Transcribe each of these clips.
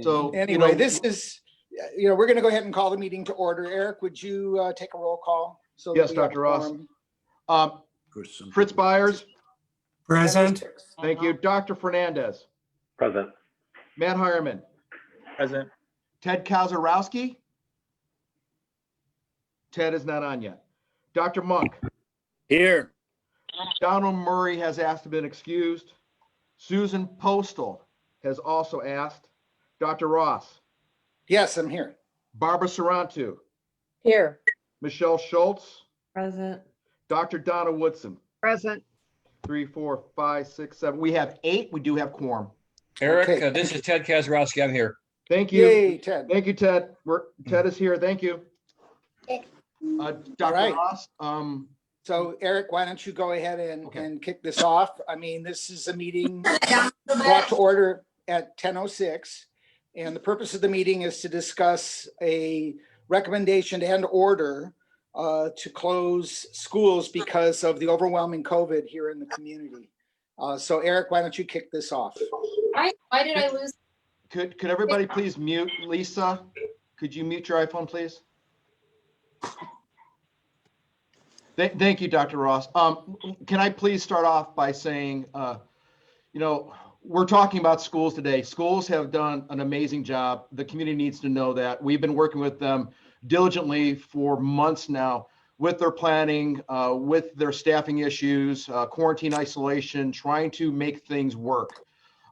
So Anyway, this is, we're going to go ahead and call the meeting to order. Eric, would you take a roll call? So yes, that we have Dr. Ross. quorum? Fritz Byers. Present. Thank you. Dr. Fernandez. Present. Matt Hireman. Present. Ted Kazarowski. Ted is not on yet. Dr. Monk. Here. Donald Murray has asked to be excused. Susan Postal has also asked. Dr. Ross. Yes, I'm here. Barbara Sarantu. Here. Michelle Schultz. Present. Dr. Donna Woodson. Present. 3, 4, 5, 6, 7. We have 8. We do have quorum. Eric, Okay. this is Ted Kazarowski. I'm here. Thank you. Yay, Ted. Thank you, Ted. Ted is here. Thank you. Dr. right. Ross. So Eric, why don't you go ahead Okay. and kick this off? I mean, this is a meeting brought to order at 10:06. And the purpose of the meeting is to discuss a recommendation and order to close schools because of the overwhelming COVID here in the community. So Eric, why don't you kick this off? Why did I lose? Could everybody please mute Lisa? Could you mute your iPhone, please? Thank you, Dr. Ross. Can I please start off by saying, we're talking about schools today. Schools have done an amazing job. The community needs to know that. We've been working with them diligently for months now with their planning, with their staffing issues, quarantine isolation, trying to make things work.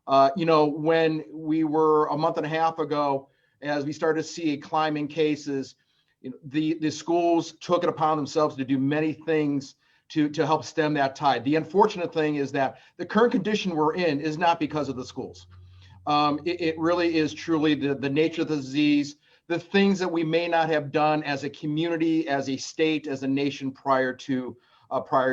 When we were a month and a half ago, as we started to see a climb in cases, the schools took it upon themselves to do many things to help stem that tide. The unfortunate thing is that the current condition we're in is not because of the schools. It really is truly the nature of the disease, the things that we may not have done as a community, as a state, as a nation prior to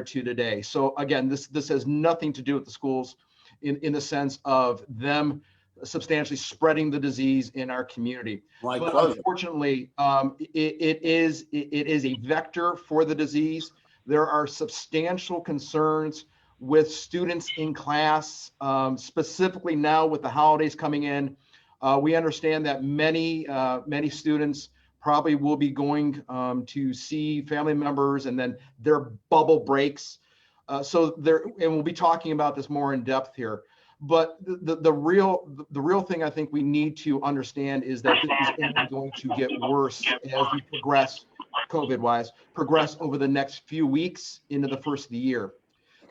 today. So again, this has nothing to do with the schools in the sense of them substantially spreading the disease in our community. But unfortunately, it is a vector for the disease. There are substantial concerns with students in class, specifically now with the holidays coming in. We understand that many students probably will be going to see family members, and then their bubble breaks. And we'll be talking about this more in depth here. But the real thing I think we need to understand is that this is only going to get worse as we progress, COVID-wise, over the next few weeks into the first of the year.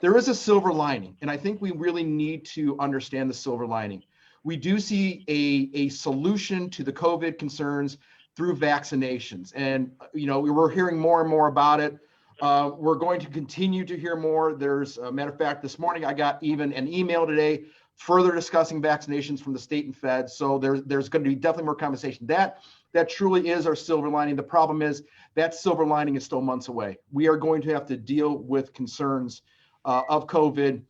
There is a silver lining, and I think we really need to understand the silver lining. We do see a solution to the COVID concerns through vaccinations, and we're hearing more and more about it. We're going to continue to hear more. There's a matter of fact, this morning I got even an email today further discussing vaccinations from the state and fed. So there's going to be definitely more conversation. That truly is our silver lining. The problem is that silver lining is still months away. We are going to have to deal with concerns of COVID,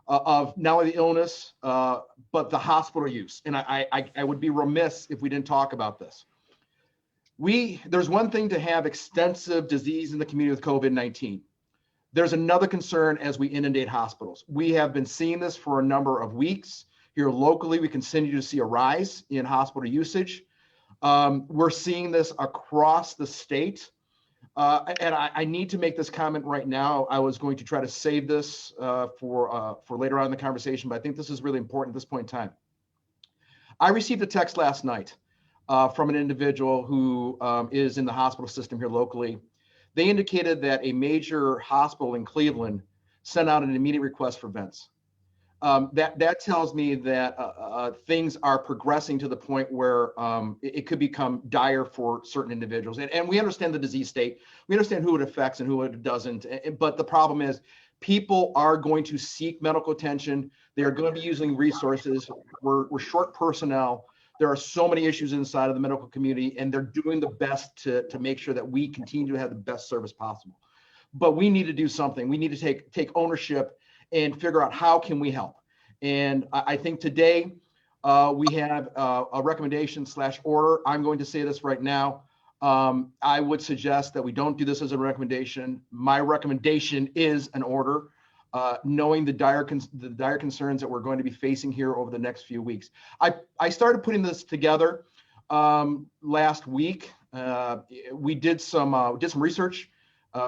of not only the illness, but the hospital use. And I would be remiss if we didn't talk about this. There's one thing to have extensive disease in the community with COVID-19. There's another concern as we inundate hospitals. We have been seeing this for a number of weeks. Here locally, we continue to see a rise in hospital usage. We're seeing this across the state. And I need to make this comment right now. I was going to try to save this for later on in the conversation, but I think this is really important at this point in time. I received a text last night from an individual who is in the hospital system here locally. They indicated that a major hospital in Cleveland sent out an immediate request for vents. That tells me that things are progressing to the point where it could become dire for certain individuals. And we understand the disease state. We understand who it affects and who it doesn't. But the problem is people are going to seek medical attention. They are going to be using resources. We're short personnel. There are so many issues inside of the medical community, and they're doing the best to make sure that we continue to have the best service possible. But we need to do something. We need to take ownership and figure out how can we help. And I think today we have a recommendation / order. I'm going to say this right now. I would suggest that we don't do this as a recommendation. My recommendation is an order. knowing the dire concerns that we're going to be facing here over the next few weeks. I started putting this together last week. We did some research,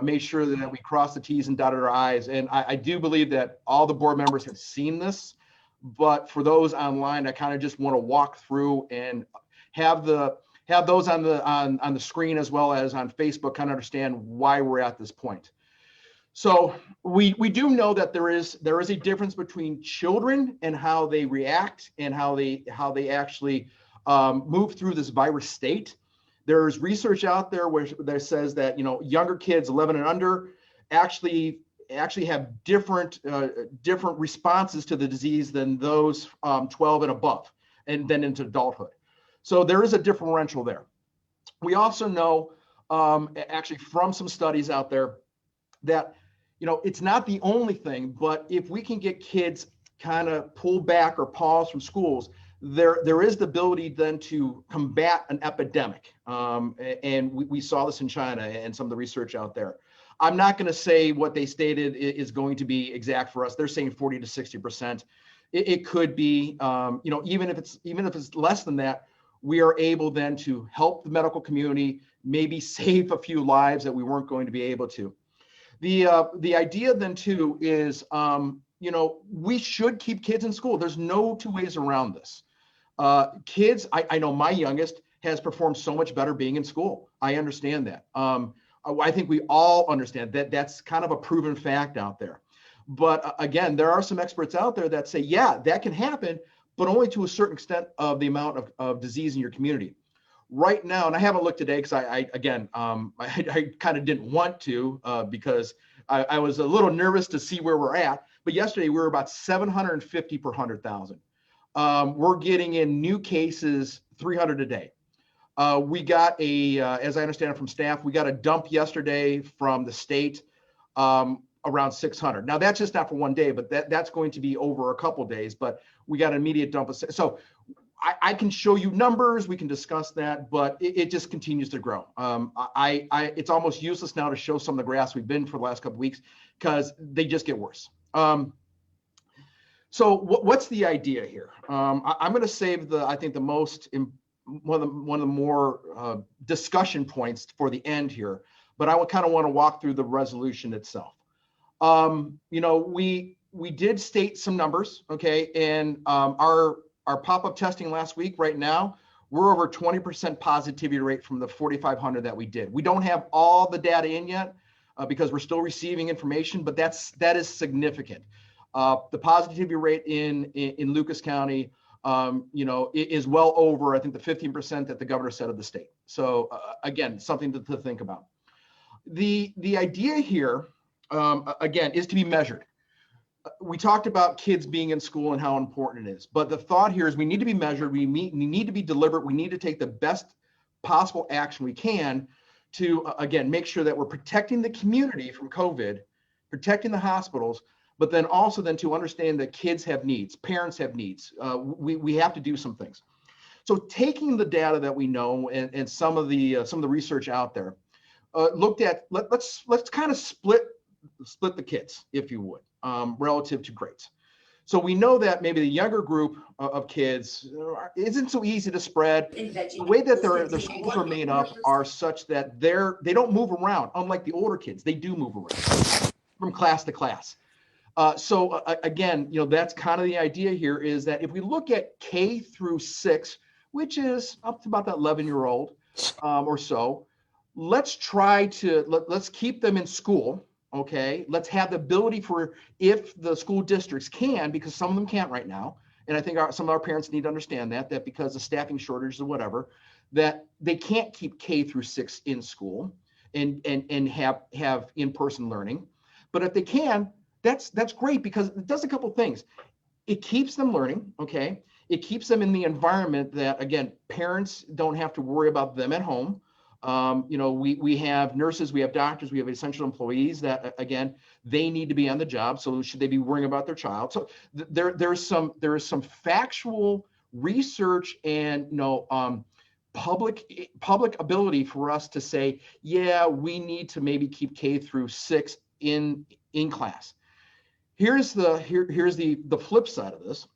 made sure that we crossed the T's and dotted our I's. And I do believe that all the board members have seen this, but for those online, I kind of just want to walk through and have those on the screen as well as on Facebook kind of understand why we're at this point. So we do know that there is a difference between children and how they react and how they actually move through this virus state. There's research out there that says that younger kids 11 and under actually have different responses to the disease than those 12 and above, and then into adulthood. So there is a differential there. We also know actually from some studies out there that it's not the only thing, but if we can get kids kind of pull back or pause from schools, there is the ability then to combat an epidemic. And we saw this in China and some of the research out there. I'm not going to say what they stated is going to be exact for us. They're saying 40 to 60%. It could be, even if it's less than that, we are able then to help the medical community, maybe save a few lives that we weren't going to be able to. The idea then too is, we should keep kids in school. There's no two ways around this. Kids, I know my youngest has performed so much better being in school. I understand that. I think we all understand that that's kind of a proven fact out there. But again, there are some experts out there that say, yeah, that can happen, but only to a certain extent of the amount of disease in your community. Right now, and I haven't looked today because I kind of didn't want to because I was a little nervous to see where we're at. But yesterday we were about 750 per 100,000. We're getting in new cases 300 a day. We got as I understand it from staff, we got a dump yesterday from the state around 600. Now that's just not for one day, but that's going to be over a couple days. But we got an immediate dump of so. I can show you numbers, we can discuss that, but it just continues to grow. It's almost useless now to show some of the graphs we've been for the last couple of weeks because they just get worse. So what's the idea here? I'm going to save one of the more discussion points for the end here, but I would kind of want to walk through the resolution itself. We did state some numbers, okay, and our pop-up testing last week, right now, we're over 20% positivity rate from the 4,500 that we did. We don't have all the data in yet because we're still receiving information, but that is significant. The positivity rate in Lucas County, is well over, I think, the 15% that the governor said of the state. So again, something to think about. The idea here, again, is to be measured. We talked about kids being in school and how important it is, but the thought here is we need to be measured. We need to be deliberate. We need to take the best possible action we can to, again, make sure that we're protecting the community from COVID, protecting the hospitals, but then also then to understand that kids have needs, parents have needs. We have to do some things. So taking the data that we know and some of the research out there, looked at, let's kind of split the kids, if you would. Relative to grades. So we know that maybe the younger group of kids isn't so easy to spread. The way that their schools are made up are such that they don't move around, unlike the older kids. They do move around from class to class. So again, that's kind of the idea here is that if we look at K through 6, which is up to about that 11-year-old or so, let's try to, let's keep them in school. Okay, let's have the ability for, if the school districts can, because some of them can't right now, and I think some of our parents need to understand that because of staffing shortages or whatever, that they can't keep K through 6 in school and have in-person learning. But if they can, that's great because it does a couple of things. It keeps them learning, okay? It keeps them in the environment that, again, parents don't have to worry about them at home. We have nurses, we have doctors, we have essential employees that, again, they need to be on the job. So should they be worrying about their child? So there is some factual research and, public ability for us to say, yeah, we need to maybe keep K through 6 in class. Here's the flip side of this,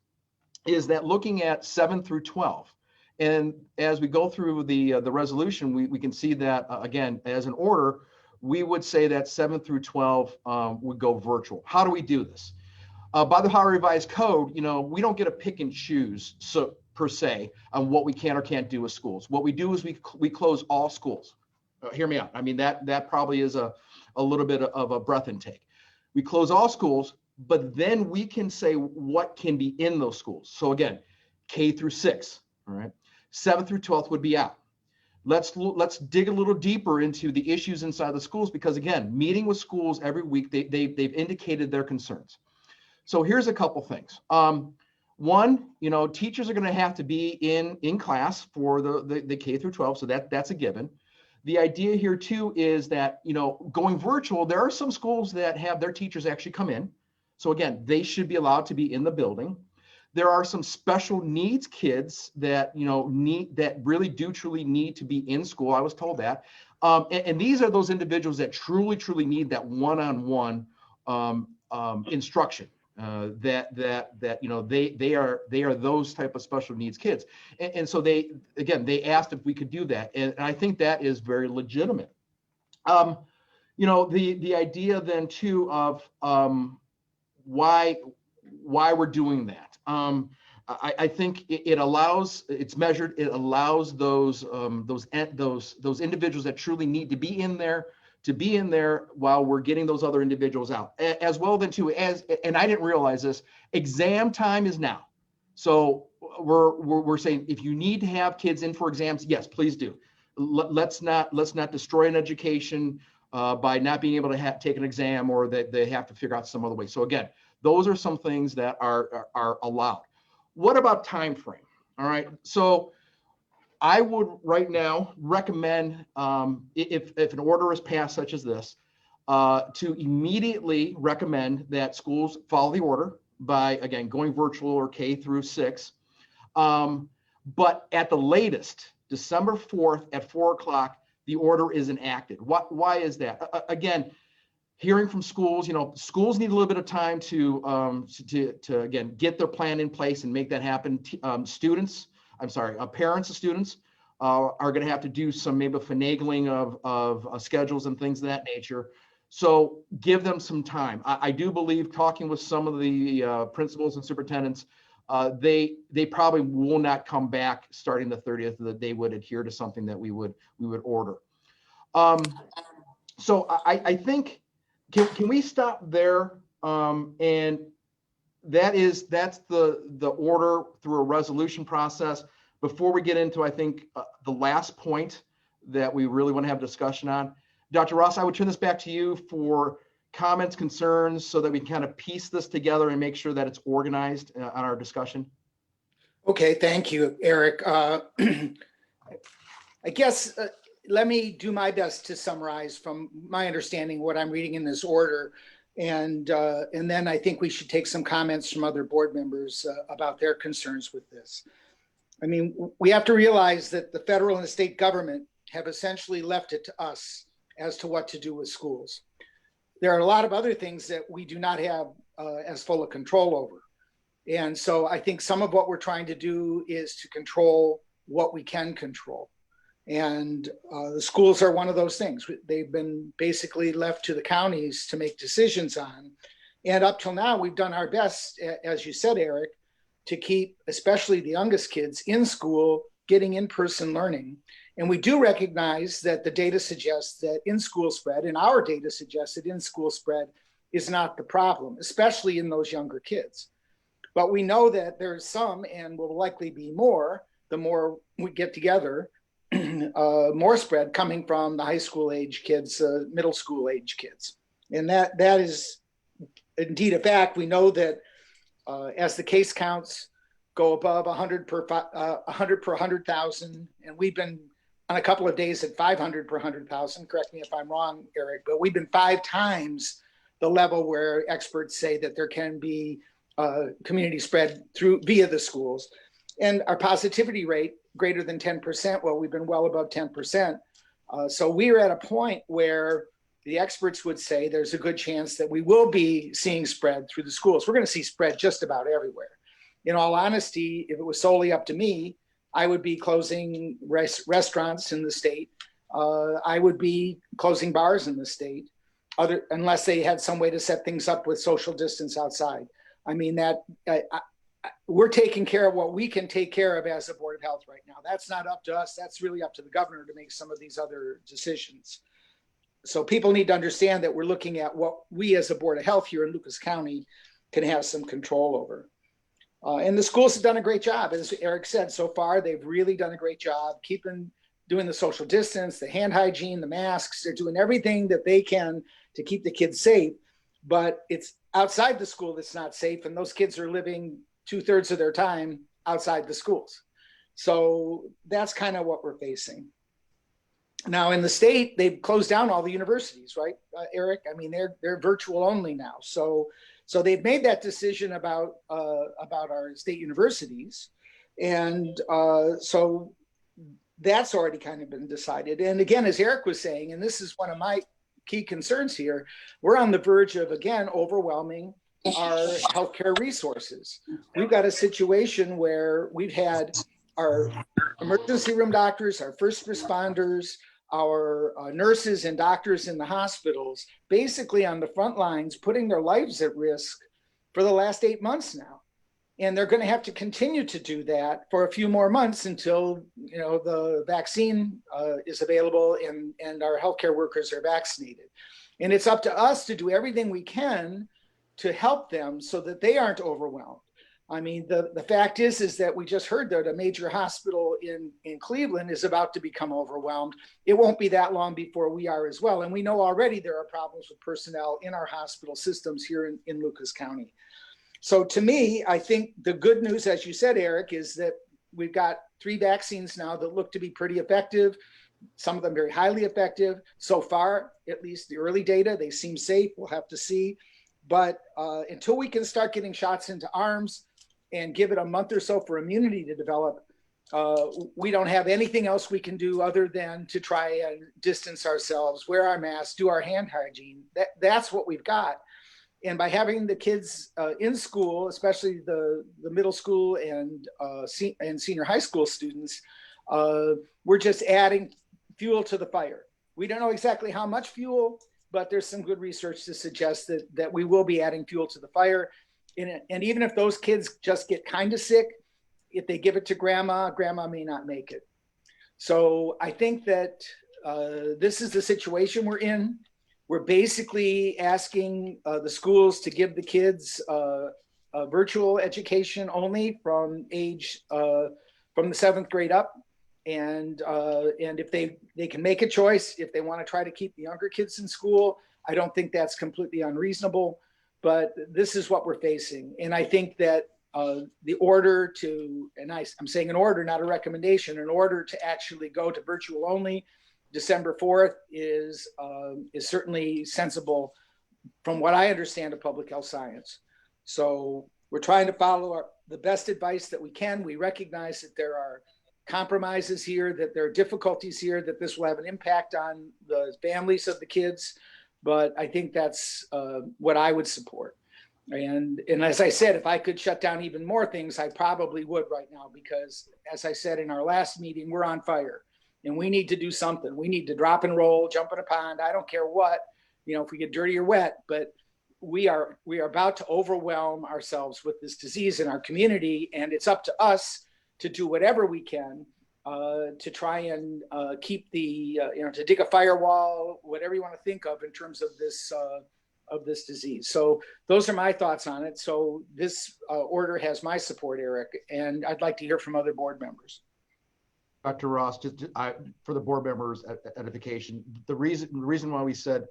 is that looking at 7 through 12. And as we go through the resolution, we can see that, again, as an order, we would say that 7 through 12 would go virtual. How do we do this? By the Ohio Revised Code, we don't get to pick and choose per se on what we can or can't do with schools. What we do is we close all schools. Hear me out. I mean, that probably is a little bit of a breath intake. We close all schools, but then we can say what can be in those schools. So again, K through 6, all right? 7th through 12th would be out. Let's dig a little deeper into the issues inside the schools, because again, meeting with schools every week, they've indicated their concerns. So here's a couple things. One, teachers are going to have to be in class for the K through 12, so that's a given. The idea here too is that, going virtual, there are some schools that have their teachers actually come in. So again, they should be allowed to be in the building. There are some special needs kids that, that really do truly need to be in school. I was told that. And these are those individuals that truly need that one-on-one instruction. They are those type of special needs kids. And so they asked if we could do that. And I think that is very legitimate. The idea then too of why we're doing that. I think it allows, it's measured, it allows those individuals that truly need to be in there while we're getting those other individuals out. As well then too, and I didn't realize this, exam time is now. So we're saying if you need to have kids in for exams, yes, please do. Let's not destroy an education by not being able to take an exam, or that they have to figure out some other way. So again, those are some things that are allowed. What about time frame? All right. So I would right now recommend, if an order is passed such as this, to immediately recommend that schools follow the order by, again, going virtual or K through 6. But at the latest, December 4th at 4 o'clock, the order is enacted. Why is that? Again, hearing from schools, schools need a little bit of time to again, get their plan in place and make that happen. Parents of students are going to have to do some maybe finagling of schedules and things of that nature. So give them some time. I do believe, talking with some of the principals and superintendents, they probably will not come back starting the 30th, that they would adhere to something that we would order. So I think, can we stop there? And that's the order through a resolution process. Before we get into, I think, the last point that we really want to have a discussion on, Dr. Ross, I would turn this back to you for comments, concerns, so that we can kind of piece this together and make sure that it's organized on our discussion. Okay, thank you, Eric. I guess let me do my best to summarize from my understanding what I'm reading in this order. And then I think we should take some comments from other board members about their concerns with this. I mean, we have to realize that the federal and the state government have essentially left it to us as to what to do with schools. There are a lot of other things that we do not have as full of control over. And so I think some of what we're trying to do is to control what we can control. And the schools are one of those things. They've been basically left to the counties to make decisions on. And up till now, we've done our best, as you said, Eric, to keep especially the youngest kids in school, getting in-person learning. And we do recognize that the data suggests that in-school spread, and our data suggests that in-school spread is not the problem, especially in those younger kids. But we know that there's some, and will likely be more, the more we get together, more spread coming from the high school age kids, middle school age kids. And that is indeed a fact. We know that as the case counts go above 100 per 100,000, and we've been on a couple of days at 500 per 100,000, correct me if I'm wrong, Eric, but we've been 5 times the level where experts say that there can be community spread via the schools. And our positivity rate greater than 10%, well, we've been well above 10%. So we're at a point where the experts would say there's a good chance that we will be seeing spread through the schools. We're going to see spread just about everywhere. In all honesty, if it was solely up to me, I would be closing restaurants in the state. I would be closing bars in the state, unless they had some way to set things up with social distance outside. I mean, we're taking care of what we can take care of as a Board of Health right now. That's not up to us. That's really up to the governor to make some of these other decisions. So people need to understand that we're looking at what we as a Board of Health here in Lucas County can have some control over. And the schools have done a great job. As Eric said, so far, they've really done a great job doing the social distance, the hand hygiene, the masks. They're doing everything that they can to keep the kids safe, but it's outside the school that's not safe. And those kids are living 2/3 of their time outside the schools. So that's kind of what we're facing. Now in the state, they've closed down all the universities, right, Eric? I mean, they're virtual only now. So they've made that decision about our state universities. And so that's already kind of been decided. And again, as Eric was saying, and this is one of my key concerns here, we're on the verge of, again, overwhelming our healthcare resources. We've got a situation where we've had our emergency room doctors, our first responders, our nurses and doctors in the hospitals, basically on the front lines, putting their lives at risk for the last 8 months now. And they're going to have to continue to do that for a few more months until, the vaccine is available and our healthcare workers are vaccinated. And it's up to us to do everything we can to help them so that they aren't overwhelmed. I mean, the fact is that we just heard that a major hospital in Cleveland is about to become overwhelmed. It won't be that long before we are as well. And we know already there are problems with personnel in our hospital systems here in Lucas County. So to me, I think the good news, as you said, Eric, is that we've got 3 vaccines now that look to be pretty effective, some of them very highly effective. So far, at least the early data, they seem safe. We'll have to see. But until we can start getting shots into arms and give it a month or so for immunity to develop, we don't have anything else we can do other than to try and distance ourselves, wear our masks, do our hand hygiene. That's what we've got. And by having the kids in school, especially the middle school and senior high school students, we're just adding fuel to the fire. We don't know exactly how much fuel, but there's some good research to suggest that we will be adding fuel to the fire. And even if those kids just get kind of sick, if they give it to grandma may not make it. So I think that this is the situation we're in. We're basically asking the schools to give the kids a virtual education only from the 7th grade up. And if they can make a choice, if they want to try to keep the younger kids in school, I don't think that's completely unreasonable. But this is what we're facing. And I think that the order to, and I'm saying an order, not a recommendation, an order to actually go to virtual only December 4th is certainly sensible from what I understand of public health science. So we're trying to follow the best advice that we can. We recognize that there are compromises here, that there are difficulties here, that this will have an impact on the families of the kids. But I think that's what I would support. And as I said, if I could shut down even more things, I probably would right now, because as I said in our last meeting, we're on fire and we need to do something. We need to drop and roll, jump in a pond. I don't care what, if we get dirty or wet, but we are about to overwhelm ourselves with this disease in our community. And it's up to us to do whatever we can to try and keep to dig a firewall, whatever you want to think of in terms of this disease. So those are my thoughts on it. So this order has my support, Eric, and I'd like to hear from other board members. Dr. Ross, for the board members' edification, the reason why we said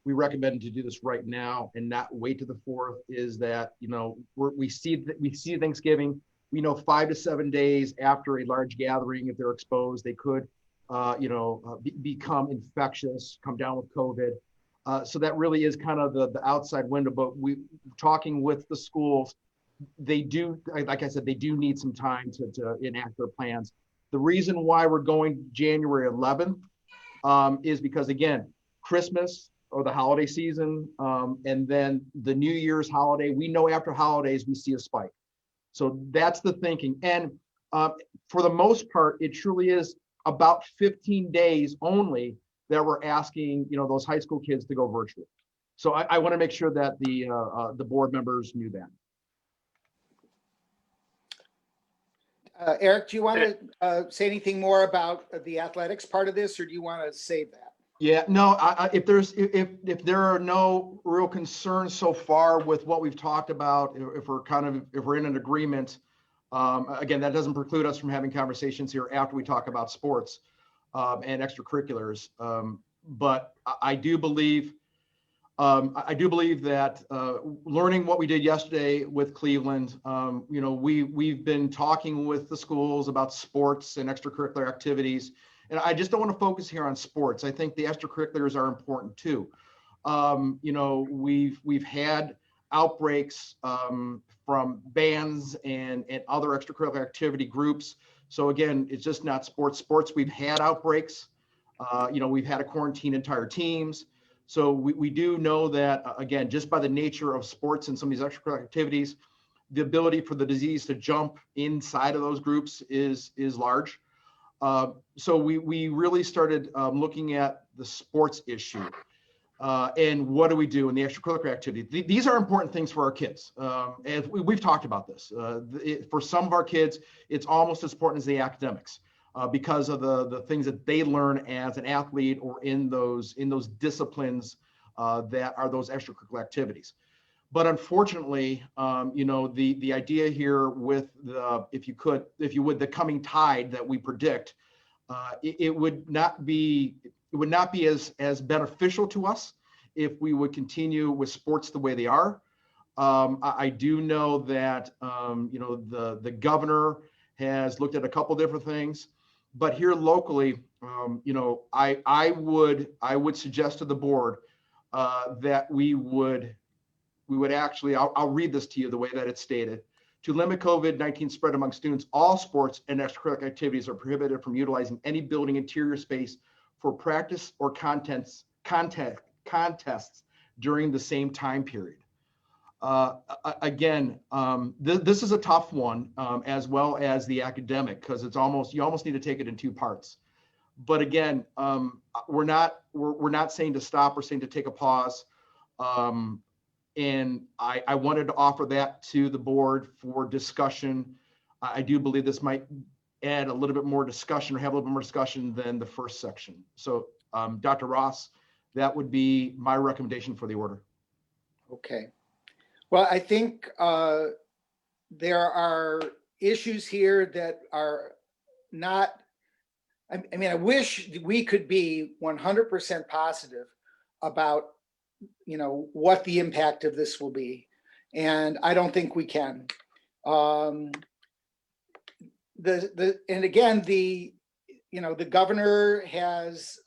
we recommend to do this right now and not wait to the 4th is that we see Thanksgiving. We know 5 to 7 days after a large gathering, if they're exposed, they could become infectious, come down with COVID. So that really is kind of the outside window. But we talking with the schools, they do, like I said, they do need some time to enact their plans. The reason why we're going January 11th is because, again, Christmas, or the holiday season. And then the New Year's holiday, we know after holidays, we see a spike. So that's the thinking. And for the most part, it truly is about 15 days only that we're asking, those high school kids to go virtual. So I want to make sure that the board members knew that. Eric, do you want to say anything more about the athletics part of this, or do you want to save that? Yeah, no, if there are no real concerns so far with what we've talked about, if we're in an agreement, again, that doesn't preclude us from having conversations here after we talk about sports and extracurriculars. But I do believe that learning what we did yesterday with Cleveland, we've been talking with the schools about sports and extracurricular activities. And I just don't want to focus here on sports. I think the extracurriculars are important too. We've had outbreaks from bands and other extracurricular activity groups. So again, it's just not sports. Sports, we've had outbreaks. We've had to quarantine entire teams. So we do know that, again, just by the nature of sports and some of these extracurricular activities, the ability for the disease to jump inside of those groups is large. So we really started looking at the sports issue and what do we do in the extracurricular activity. These are important things for our kids. And we've talked about this. For some of our kids, it's almost as important as the academics because of the things that they learn as an athlete or in those disciplines that are those extracurricular activities. But unfortunately, the idea here with if you would, the coming tide that we predict, it would not be as beneficial to us if we would continue with sports the way they are. I do know that the governor has looked at a couple different things, but here locally, I would suggest to the board that we would actually, I'll read this to you the way that it's stated. To limit COVID-19 spread among students, all sports and extracurricular activities are prohibited from utilizing any building interior space for practice or contests during the same time period. Again, this is a tough one, as well as the academic, because you almost need to take it in two parts. But again, we're not saying to stop, we're saying to take a pause. And I wanted to offer that to the board for discussion. I do believe this might add a little bit more discussion or have a little bit more discussion than the first section. So Dr. Ross, that would be my recommendation for the order. Okay. Well, I think there are issues here that are not, I wish we could be 100% positive about what the impact of this will be. And I don't think we can. And again, the governor has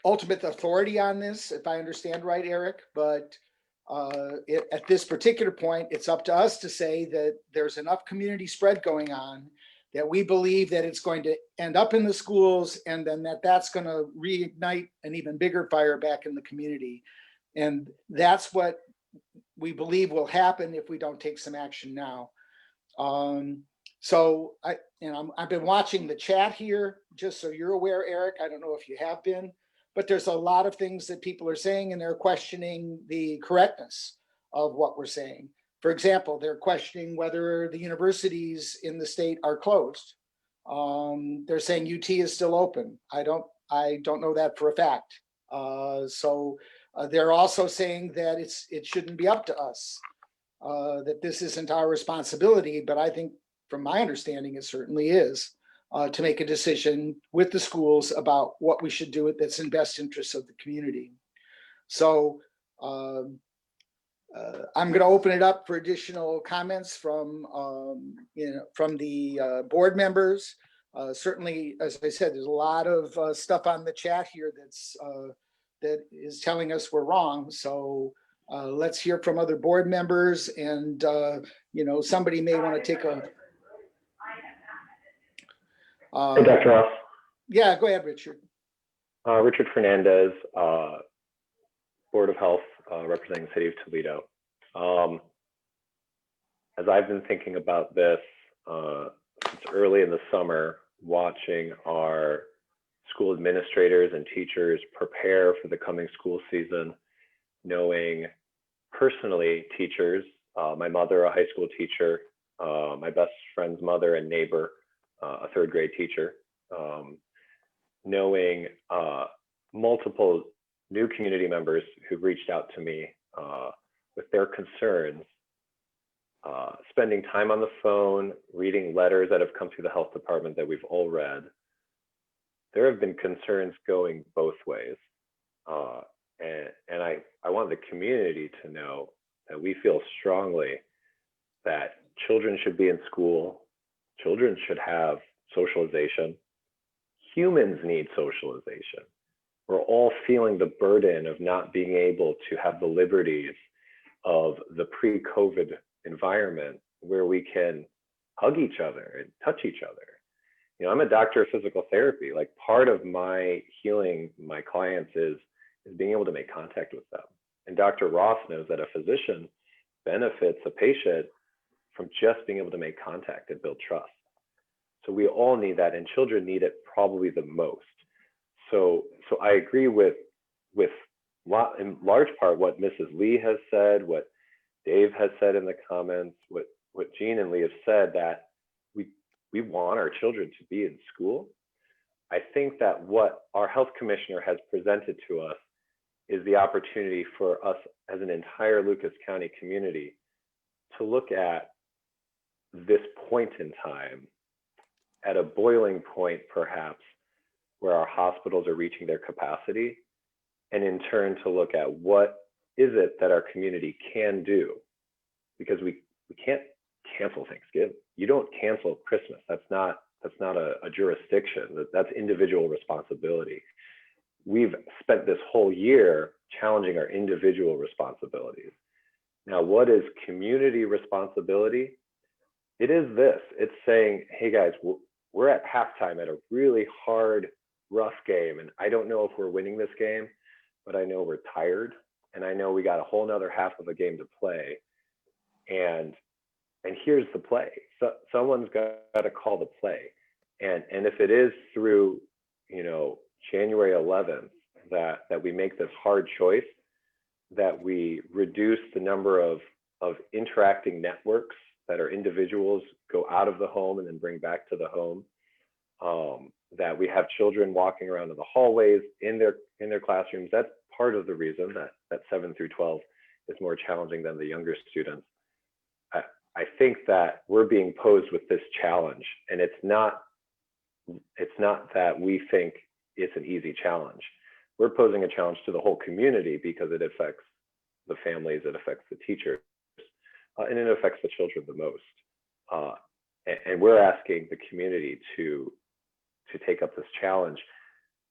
ultimate authority on this, if I understand right, Eric, but at this particular point, it's up to us to say that there's enough community spread going on that we believe that it's going to end up in the schools, and then that's going to reignite an even bigger fire back in the community. And that's what we believe will happen if we don't take some action now. So I've been watching the chat here, just so you're aware, Eric. I don't know if you have been, but there's a lot of things that people are saying, and they're questioning the correctness of what we're saying. For example, they're questioning whether the universities in the state are closed. They're saying UT is still open. I don't know that for a fact. So they're also saying that it shouldn't be up to us, that this isn't our responsibility. But I think, from my understanding, it certainly is to make a decision with the schools about what we should do that's in best interest of the community. So I'm going to open it up for additional comments from the board members. Certainly, as I said, there's a lot of stuff on the chat here that is telling us we're wrong. So let's hear from other board members, and somebody may want to take a. Hey, Dr. Ross. Yeah, go ahead, Richard. Richard Fernandez, Board of Health, representing the city of Toledo. As I've been thinking about this since early in the summer, watching our school administrators and teachers prepare for the coming school season, knowing personally teachers, my mother, a high school teacher, my best friend's mother and neighbor, a third grade teacher, knowing multiple new community members who've reached out to me with their concerns, spending time on the phone, reading letters that have come through the health department that we've all read. There have been concerns going both ways. And I want the community to know that we feel strongly that children should be in school, children should have socialization, humans need socialization. We're all feeling the burden of not being able to have the liberties of the pre-COVID environment where we can hug each other and touch each other. You know, I'm a doctor of physical therapy. Like, part of my healing my clients is being able to make contact with them. And Dr. Ross knows that a physician benefits a patient from just being able to make contact and build trust. So we all need that, and children need it probably the most. So I agree with in large part what Mrs. Lee has said, what Dave has said in the comments, what Jean and Lee have said, that we want our children to be in school. I think that what our health commissioner has presented to us is the opportunity for us as an entire Lucas County community to look at this point in time at a boiling point, perhaps, where our hospitals are reaching their capacity, and in turn to look at what is it that our community can do, because we can't cancel Thanksgiving. You don't cancel Christmas. That's not a jurisdiction. That's individual responsibility. We've spent this whole year challenging our individual responsibilities. Now, what is community responsibility? It is this. It's saying, hey guys, we're at halftime at a really hard, rough game, and I don't know if we're winning this game, but I know we're tired, and I know we got a whole nother half of a game to play. And here's the play. So someone's got to call the play. And if it is through, January 11th, that we make this hard choice, that we reduce the number of interacting networks that our individuals go out of the home and then bring back to the home, that we have children walking around in the hallways in their classrooms. That's part of the reason that 7 through 12 is more challenging than the younger students. I think that we're being posed with this challenge, and it's not that we think it's an easy challenge. We're posing a challenge to the whole community because it affects the families, it affects the teachers, and it affects the children the most. And we're asking the community to take up this challenge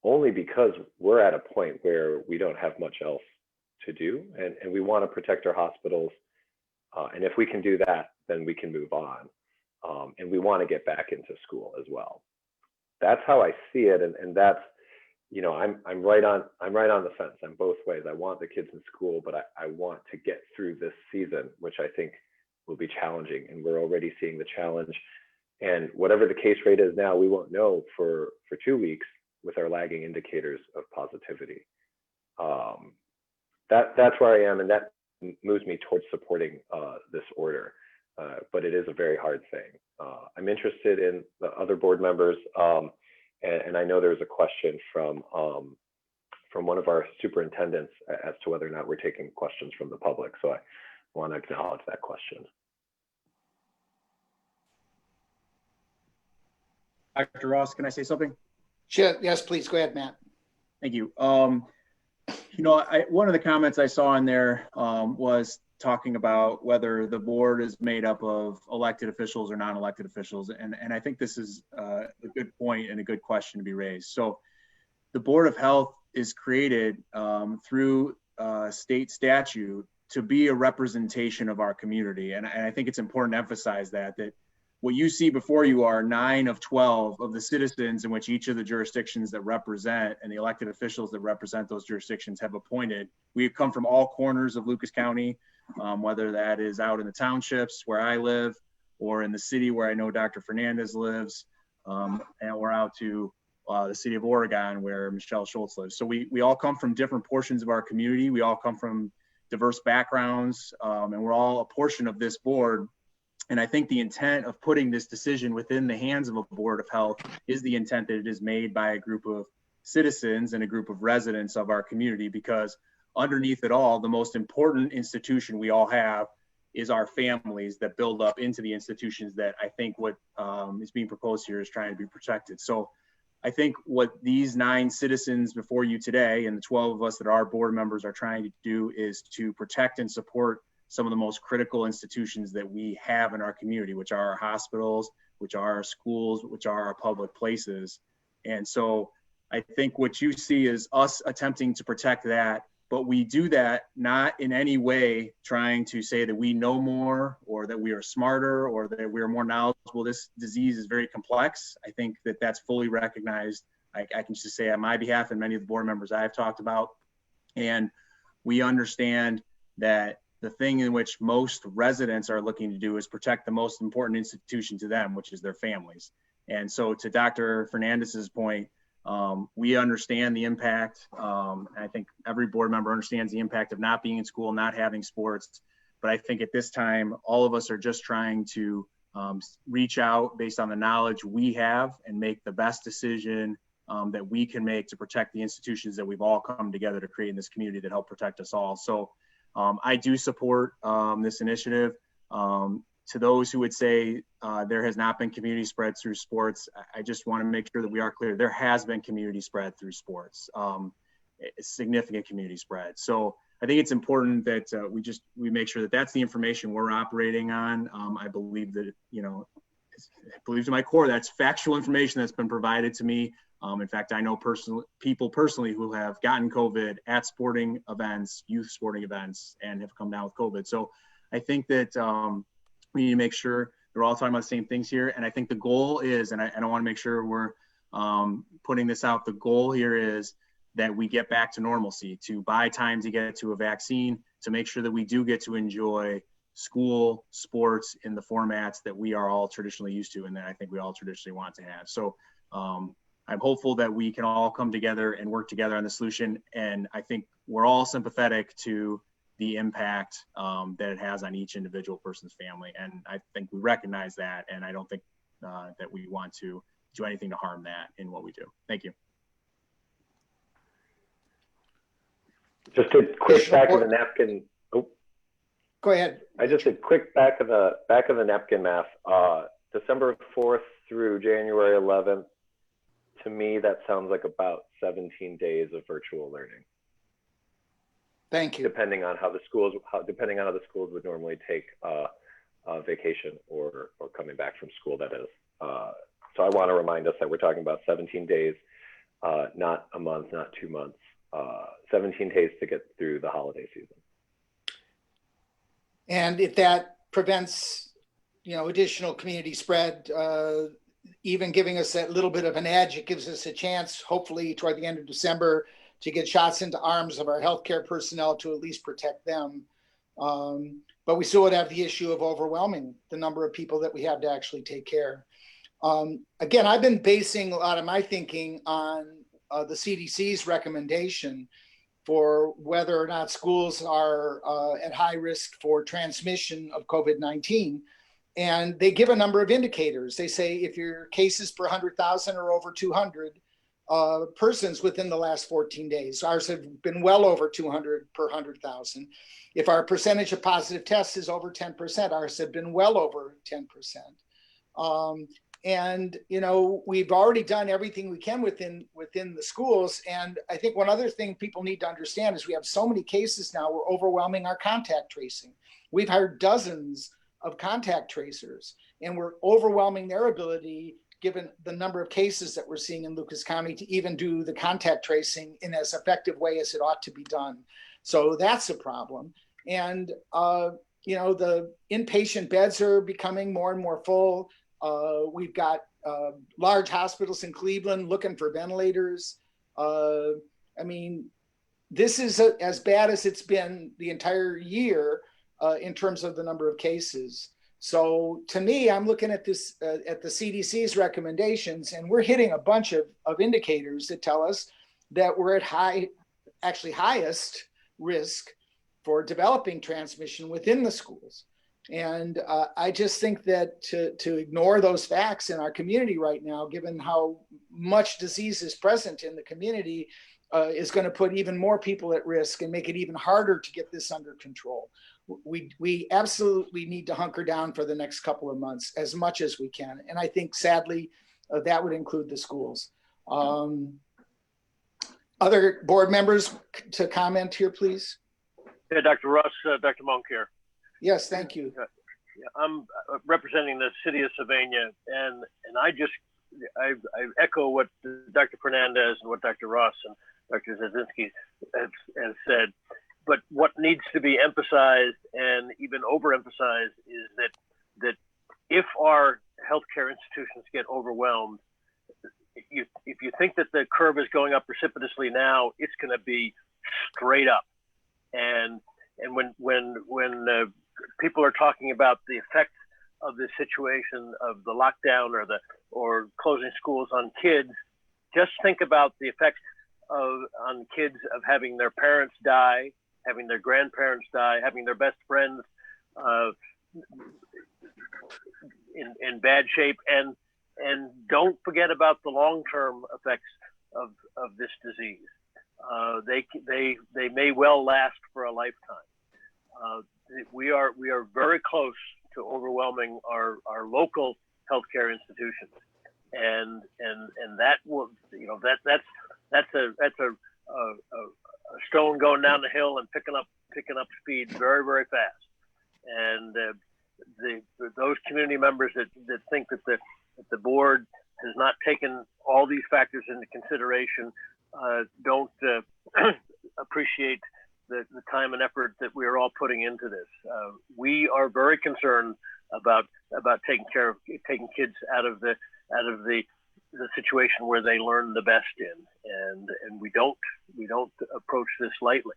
only because we're at a point where we don't have much else to do, and we want to protect our hospitals. And if we can do that, then we can move on. And we want to get back into school as well. That's how I see it, and that's, I'm right on the fence. I'm both ways. I want the kids in school, but I want to get through this season, which I think will be challenging, and we're already seeing the challenge. And whatever the case rate is now, we won't know for 2 weeks with our lagging indicators of positivity. That's where I am, and that moves me towards supporting this order. But it is a very hard thing. I'm interested in the other board members, and I know there's a question from one of our superintendents as to whether or not we're taking questions from the public. So I want to acknowledge that question. Dr. Ross, can I say something? Sure. Yes, please. Go ahead, Matt. Thank you. One of the comments I saw in there was talking about whether the board is made up of elected officials or non-elected officials. And I think this is a good point and a good question to be raised. So the Board of Health is created through state statute to be a representation of our community. And I think it's important to emphasize that what you see before you are 9 of 12 of the citizens in which each of the jurisdictions that represent and the elected officials that represent those jurisdictions have appointed. We've come from all corners of Lucas County, whether that is out in the townships where I live or in the city where I know Dr. Fernandez lives, and we're out to the city of Oregon where Michelle Schultz lives. So we all come from different portions of our community. We all come from diverse backgrounds, and we're all a portion of this board. And I think the intent of putting this decision within the hands of a board of health is the intent that it is made by a group of citizens and a group of residents of our community, because underneath it all, the most important institution we all have is our families that build up into the institutions that I think what is being proposed here is trying to be protected. So I think what these 9 citizens before you today and the 12 of us that are board members are trying to do is to protect and support some of the most critical institutions that we have in our community, which are our hospitals, which are our schools, which are our public places. And so I think what you see is us attempting to protect that, but we do that not in any way trying to say that we know more or that we are smarter or that we are more knowledgeable. This disease is very complex. I think that that's fully recognized. I can just say on my behalf and many of the board members I've talked about. And we understand that the thing in which most residents are looking to do is protect the most important institution to them, which is their families. And so to Dr. Fernandez's point, we understand the impact. I think every board member understands the impact of not being in school, not having sports. But I think at this time, all of us are just trying to reach out based on the knowledge we have and make the best decision that we can make to protect the institutions that we've all come together to create in this community that help protect us all. So I do support this initiative. To those who would say there has not been community spread through sports, I just want to make sure that we are clear. There has been community spread through sports, significant community spread. So I think it's important that we make sure that that's the information we're operating on. I believe that, I believe to my core, that's factual information that's been provided to me. In fact, I know people personally who have gotten COVID at sporting events, youth sporting events, and have come down with COVID. So I think that we need to make sure we're all talking about the same things here. And I think the goal is, and I want to make sure we're putting this out, the goal here is that we get back to normalcy, to buy time to get to a vaccine, to make sure that we do get to enjoy school, sports in the formats that we are all traditionally used to and that I think we all traditionally want to have. So I'm hopeful that we can all come together and work together on the solution. And I think we're all sympathetic to the impact that it has on each individual person's family. And I think we recognize that. And I don't think that we want to do anything to harm that in what we do. Thank you. Just a quick back of the napkin. Oh, go ahead. I just did quick back of the napkin math. December 4th through January 11th. To me, that sounds like about 17 days of virtual learning. Thank you. Depending on how the schools would normally take vacation or coming back from school, that is. So I want to remind us that we're talking about 17 days, not a month, not 2 months, 17 days to get through the holiday season. And if that prevents, additional community spread, even giving us that little bit of an edge, it gives us a chance, hopefully toward the end of December, to get shots into arms of our healthcare personnel to at least protect them. But we still would have the issue of overwhelming the number of people that we have to actually take care. Again, I've been basing a lot of my thinking on the CDC's recommendation for whether or not schools are at high risk for transmission of COVID-19. And they give a number of indicators. They say if your cases per 100,000 are over 200 persons within the last 14 days, ours have been well over 200 per 100,000. If our percentage of positive tests is over 10%, ours have been well over 10%. And we've already done everything we can within the schools. And I think one other thing people need to understand is we have so many cases now, we're overwhelming our contact tracing. We've hired dozens of contact tracers, and we're overwhelming their ability, given the number of cases that we're seeing in Lucas County, to even do the contact tracing in as effective way as it ought to be done. So that's a problem. And, the inpatient beds are becoming more and more full. We've got large hospitals in Cleveland looking for ventilators. I mean, this is as bad as it's been the entire year in terms of the number of cases. So to me, I'm looking at this at the CDC's recommendations, and we're hitting a bunch of indicators that tell us that we're at actually highest risk for developing transmission within the schools. And I just think that to ignore those facts in our community right now, given how much disease is present in the community, is going to put even more people at risk and make it even harder to get this under control. We absolutely need to hunker down for the next couple of months as much as we can. And I think sadly, that would include the schools. Other board members to comment here, please. Yeah, Dr. Ross, Dr. Monk here. Yes, thank you. I'm representing the city of Sylvania, and I echo what Dr. Fernandez and what Dr. Ross and Dr. Zazinski has said. But what needs to be emphasized and even overemphasized is that if our healthcare institutions get overwhelmed, if you think that the curve is going up precipitously now, it's going to be straight up. And when people are talking about the effect of the situation of the lockdown or closing schools on kids, just think about the effect on kids of having their parents die, having their grandparents die, having their best friends in bad shape, and don't forget about the long-term effects of this disease. They may well last for a lifetime. We are very close to overwhelming our local healthcare institutions, and that will, that's a stone going down the hill and picking up speed very, very fast. And those community members that think that the board has not taken all these factors into consideration don't appreciate the time and effort that we are all putting into this. We are very concerned about taking kids out of the situation where they learn the best in, and we don't approach this lightly.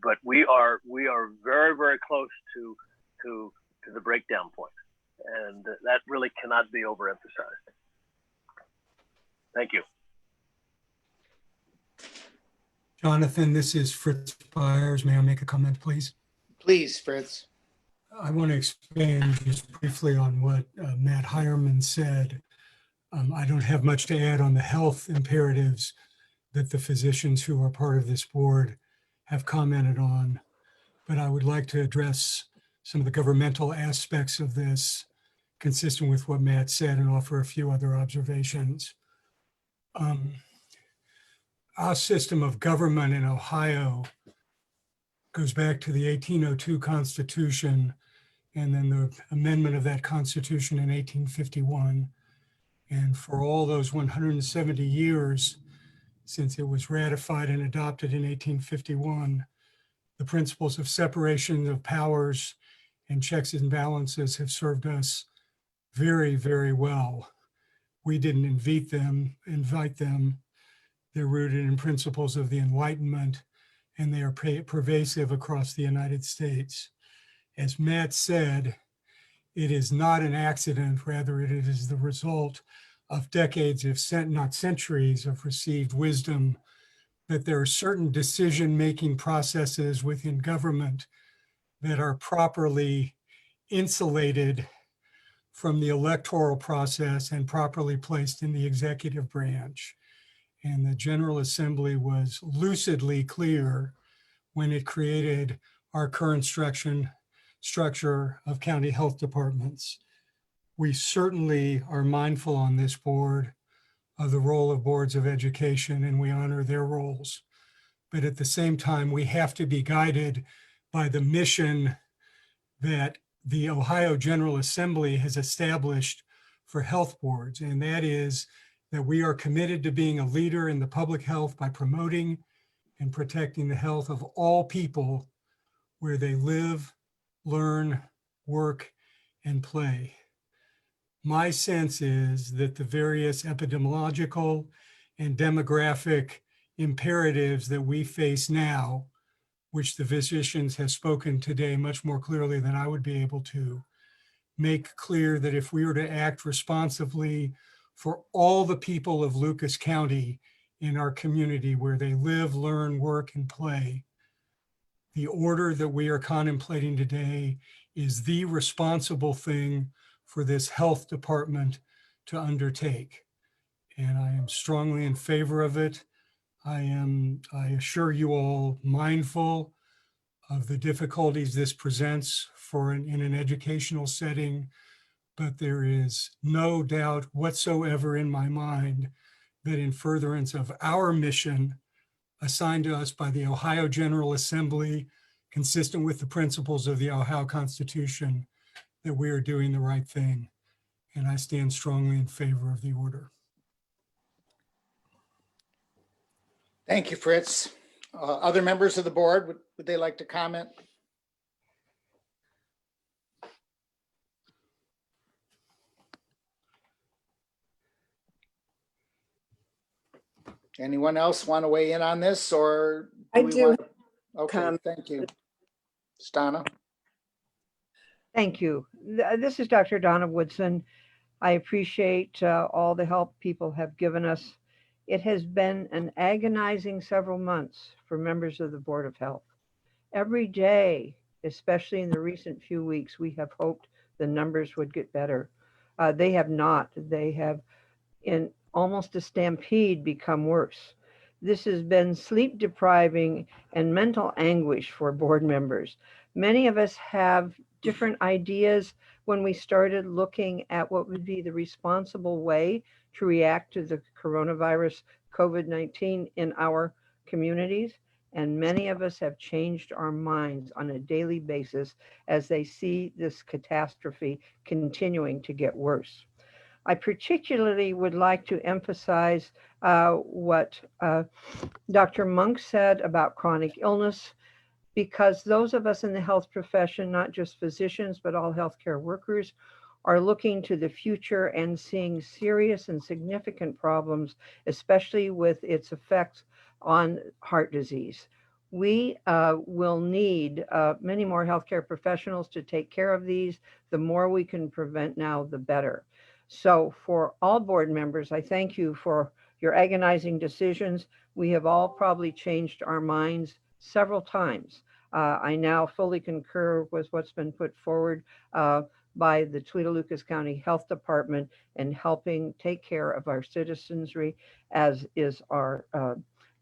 But we are very, very close to the breakdown point, and that really cannot be overemphasized. Thank you. Jonathan, this is Fritz Byers. May I make a comment, please? Please, Fritz. I want to expand just briefly on what Matt Hireman said. I don't have much to add on the health imperatives that the physicians who are part of this board have commented on, but I would like to address some of the governmental aspects of this consistent with what Matt said and offer a few other observations. Our system of government in Ohio goes back to the 1802 Constitution and then the amendment of that Constitution in 1851. And for all those 170 years since it was ratified and adopted in 1851, the principles of separation of powers and checks and balances have served us very, very well. We didn't invite them. They're rooted in principles of the Enlightenment, and they are pervasive across the United States. As Matt said, it is not an accident, rather it is the result of decades, if not centuries, of received wisdom that there are certain decision-making processes within government that are properly insulated from the electoral process and properly placed in the executive branch. And the General Assembly was lucidly clear when it created our current structure of county health departments. We certainly are mindful on this board of the role of boards of education, and we honor their roles. But at the same time, we have to be guided by the mission that the Ohio General Assembly has established for health boards, and that is that we are committed to being a leader in the public health by promoting and protecting the health of all people where they live, learn, work, and play. My sense is that the various epidemiological and demographic imperatives that we face now, which the physicians have spoken today much more clearly than I would be able to, make clear that if we were to act responsibly for all the people of Lucas County in our community where they live, learn, work, and play, the order that we are contemplating today is the responsible thing for this health department to undertake. And I am strongly in favor of it. I assure you all, mindful of the difficulties this presents in an educational setting, but there is no doubt whatsoever in my mind that in furtherance of our mission assigned to us by the Ohio General Assembly, consistent with the principles of the Ohio Constitution, that we are doing the right thing. And I stand strongly in favor of the order. Thank you, Fritz. Other members of the board, would they like to comment? Anyone else want to weigh in on this, or? I do. Okay, thank you. Stana? Thank you. This is Dr. Donna Woodson. I appreciate all the help people have given us. It has been an agonizing several months for members of the Board of Health. Every day, especially in the recent few weeks, we have hoped the numbers would get better. They have not. They have, in almost a stampede, become worse. This has been sleep depriving and mental anguish for board members. Many of us have different ideas when we started looking at what would be the responsible way to react to the coronavirus COVID-19 in our communities. And many of us have changed our minds on a daily basis as they see this catastrophe continuing to get worse. I particularly would like to emphasize what Dr. Monk said about chronic illness, because those of us in the health profession, not just physicians, but all healthcare workers, are looking to the future and seeing serious and significant problems, especially with its effects on heart disease. We will need many more healthcare professionals to take care of these. The more we can prevent now, the better. So for all board members, I thank you for your agonizing decisions. We have all probably changed our minds several times. I now fully concur with what's been put forward by the Toledo-Lucas County Health Department in helping take care of our citizenry, as is our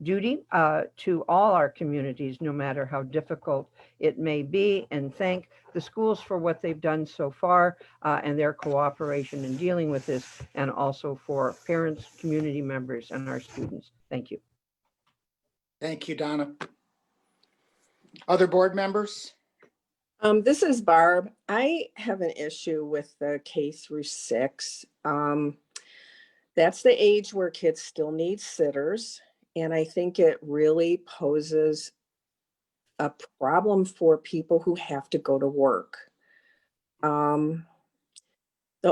duty to all our communities, no matter how difficult it may be, and thank the schools for what they've done so far and their cooperation in dealing with this, and also for parents, community members, and our students. Thank you. Thank you, Donna. Other board members? This is Barb. I have an issue with the K through 6. That's the age where kids still need sitters. And I think it really poses a problem for people who have to go to work. The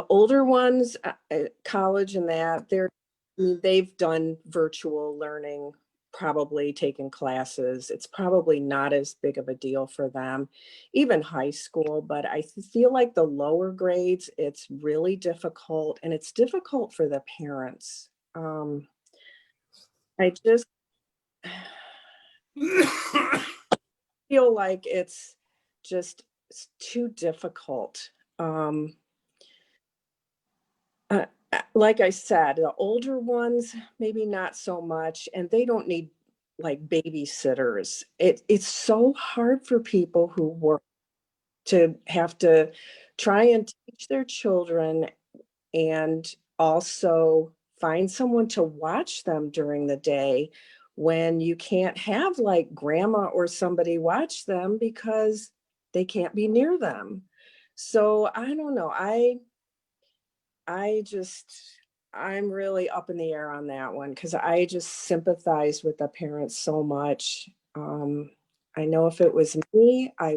older ones, college and that, they've done virtual learning, probably taken classes. It's probably not as big of a deal for them, even high school. But I feel like the lower grades, it's really difficult, and it's difficult for the parents. I just feel like it's just too difficult. Like I said, the older ones, maybe not so much, and they don't need like babysitters. It's so hard for people who work to have to try and teach their children and also find someone to watch them during the day when you can't have like grandma or somebody watch them because they can't be near them. So I don't know. I'm really up in the air on that one because I just sympathize with the parents so much. I know if it was me, I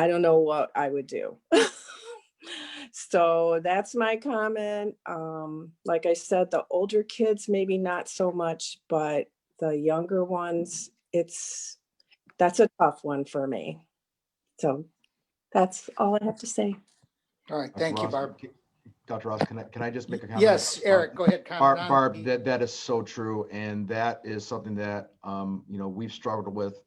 don't know what I would do. So that's my comment. Like I said, the older kids, maybe not so much, but the younger ones, that's a tough one for me. So that's all I have to say. All right, Dr. thank you, Ross, Barb. Dr. Ross, can I just make a comment? Yes, Eric, go ahead. Comment on Barb, the- that is so true. And that is something that, we've struggled with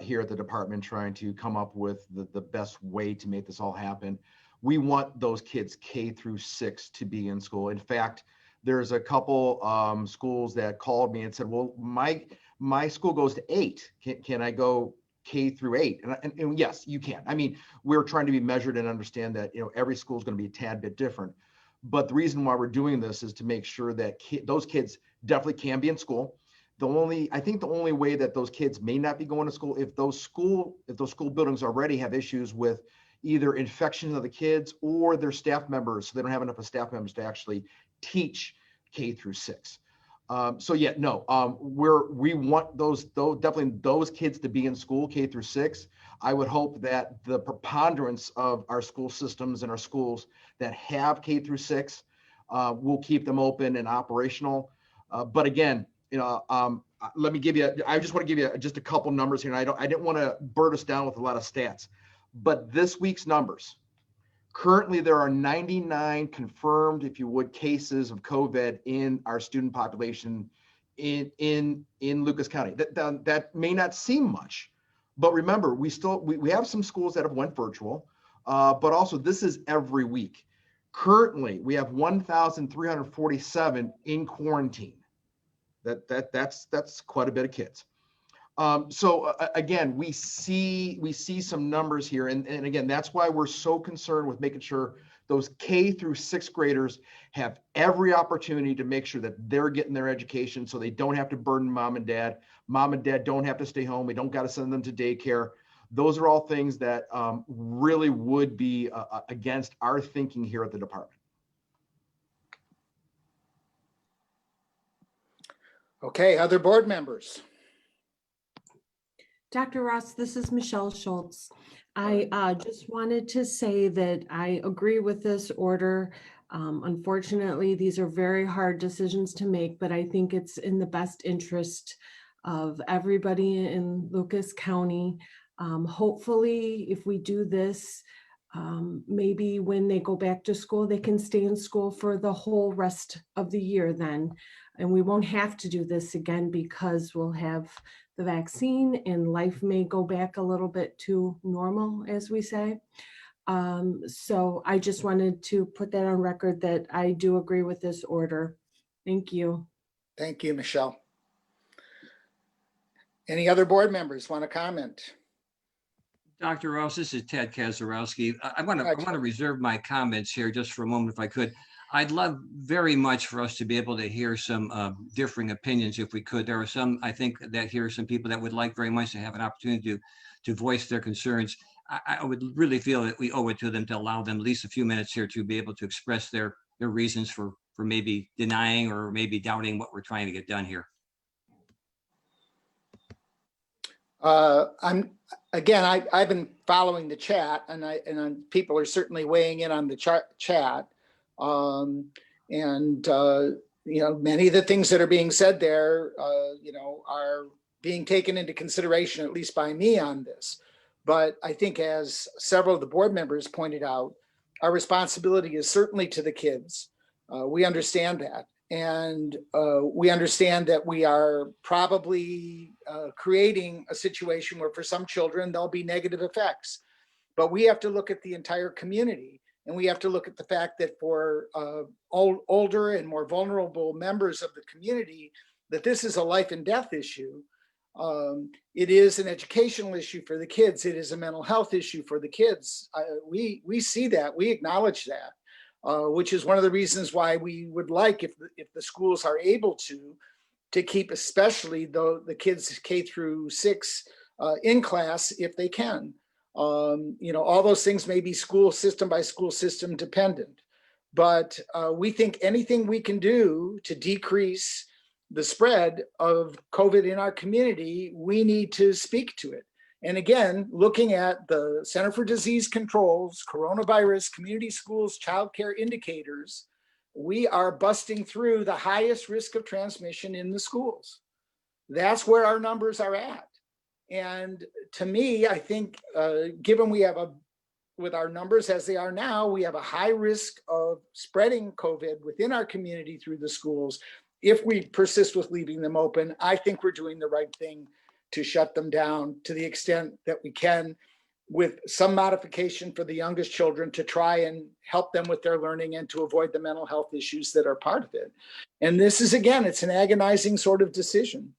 here at the department, trying to come up with the best way to make this all happen. We want those kids K-6 to be in school. In fact, there's a couple schools that called me and said, well, my school goes to 8. Can I go K-8? And yes, you can. I mean, we're trying to be measured and understand that, every school is going to be a tad bit different. But the reason why we're doing this is to make sure that those kids definitely can be in school. I think the only way that those kids may not be going to school, if those school buildings already have issues with either infections of the kids or their staff members, so they don't have enough of staff members to actually teach K-6. We want definitely those kids to be in school K-6. I would hope that the preponderance of our school systems and our schools that have K-6 will keep them open and operational. But again, let me give you, I just want to give you just a couple numbers here. And I didn't want to burden us down with a lot of stats, but this week's numbers, currently there are 99 confirmed, if you would, cases of COVID in our student population in Lucas County. That may not seem much, but remember, we have some schools that have went virtual, but also this is every week. Currently, we have 1,347 in quarantine. That's quite a bit of kids. Again, we see some numbers here, and again, that's why we're so concerned with making sure those K-6 graders have every opportunity to make sure that they're getting their education, so they don't have to burden mom and dad. Mom and dad don't have to stay home. We don't got to send them to daycare. Those are all things that really would be against our thinking here at the department. Okay, other board members? Dr. Ross, this is Michelle Schultz. I just wanted to say that I agree with this order. Unfortunately, these are very hard decisions to make, but I think it's in the best interest of everybody in Lucas County. Hopefully, if we do this, maybe when they go back to school, they can stay in school for the whole rest of the year then. And we won't have to do this again because we'll have the vaccine and life may go back a little bit to normal, as we say. So I just wanted to put that on record that I do agree with this order. Thank you. Thank you, Michelle. Any other board members want to comment? Dr. Ross, this is Ted Kazarowski. I want to reserve my comments here just for a moment, if I could. I'd love very much for us to be able to hear some differing opinions if we could. There are some, I think, that here are some people that would like very much to have an opportunity to voice their concerns. I would really feel that we owe it to them to allow them at least a few minutes here to be able to express their reasons for maybe denying or maybe doubting what we're trying to get done here. I've been following the chat, and people are certainly weighing in on the chat. Many of the things that are being said there, are being taken into consideration, at least by me on this. But I think, as several of the board members pointed out, our responsibility is certainly to the kids. We understand that. And we understand that we are probably creating a situation where for some children, there'll be negative effects. But we have to look at the entire community. And we have to look at the fact that for older and more vulnerable members of the community, that this is a life and death issue. It is an educational issue for the kids. It is a mental health issue for the kids. We see that, we acknowledge that, which is one of the reasons why we would like, if the schools are able to keep especially the kids K-6 in class if they can. All those things may be school system by school system dependent, but we think anything we can do to decrease the spread of COVID in our community, we need to speak to it. And again, looking at the Center for Disease Control's coronavirus, community schools, childcare indicators, we are busting through the highest risk of transmission in the schools. That's where our numbers are at. And to me, I think given we have with our numbers as they are now, we have a high risk of spreading COVID within our community through the schools. If we persist with leaving them open, I think we're doing the right thing to shut them down to the extent that we can, with some modification for the youngest children to try and help them with their learning and to avoid the mental health issues that are part of it. And this is, again, it's an agonizing sort of decision.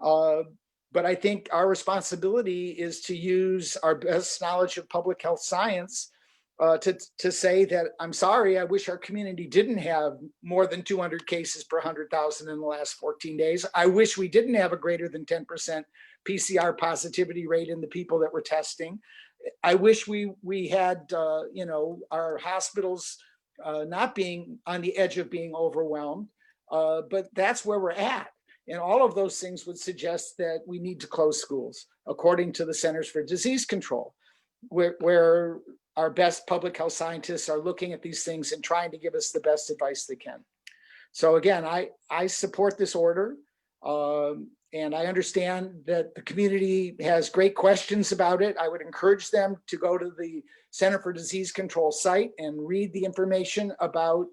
But I think our responsibility is to use our best knowledge of public health science to say that, I'm sorry, I wish our community didn't have more than 200 cases per 100,000 in the last 14 days. I wish we didn't have a greater than 10% PCR positivity rate in the people that we're testing. I wish we had, our hospitals not being on the edge of being overwhelmed, but that's where we're at. And all of those things would suggest that we need to close schools, according to the Centers for Disease Control, where our best public health scientists are looking at these things and trying to give us the best advice they can. So again, I support this order. And I understand that the community has great questions about it. I would encourage them to go to the Center for Disease Control site and read the information about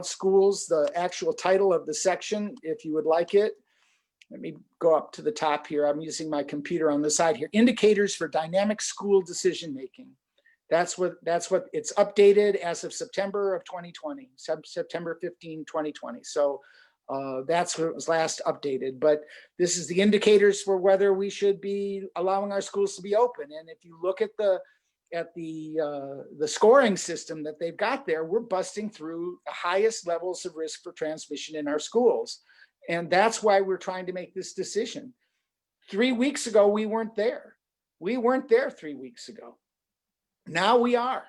schools, the actual title of the section, if you would like it. Let me go up to the top here. I'm using my computer on the side here. Indicators for dynamic school decision-making. That's what it's updated as of September of 2020, September 15, 2020. So that's what was last updated. But this is the indicators for whether we should be allowing our schools to be open. And if you look at the scoring system that they've got there, we're busting through the highest levels of risk for transmission in our schools. And that's why we're trying to make this decision. 3 weeks ago, we weren't there. We weren't there 3 weeks ago. Now we are.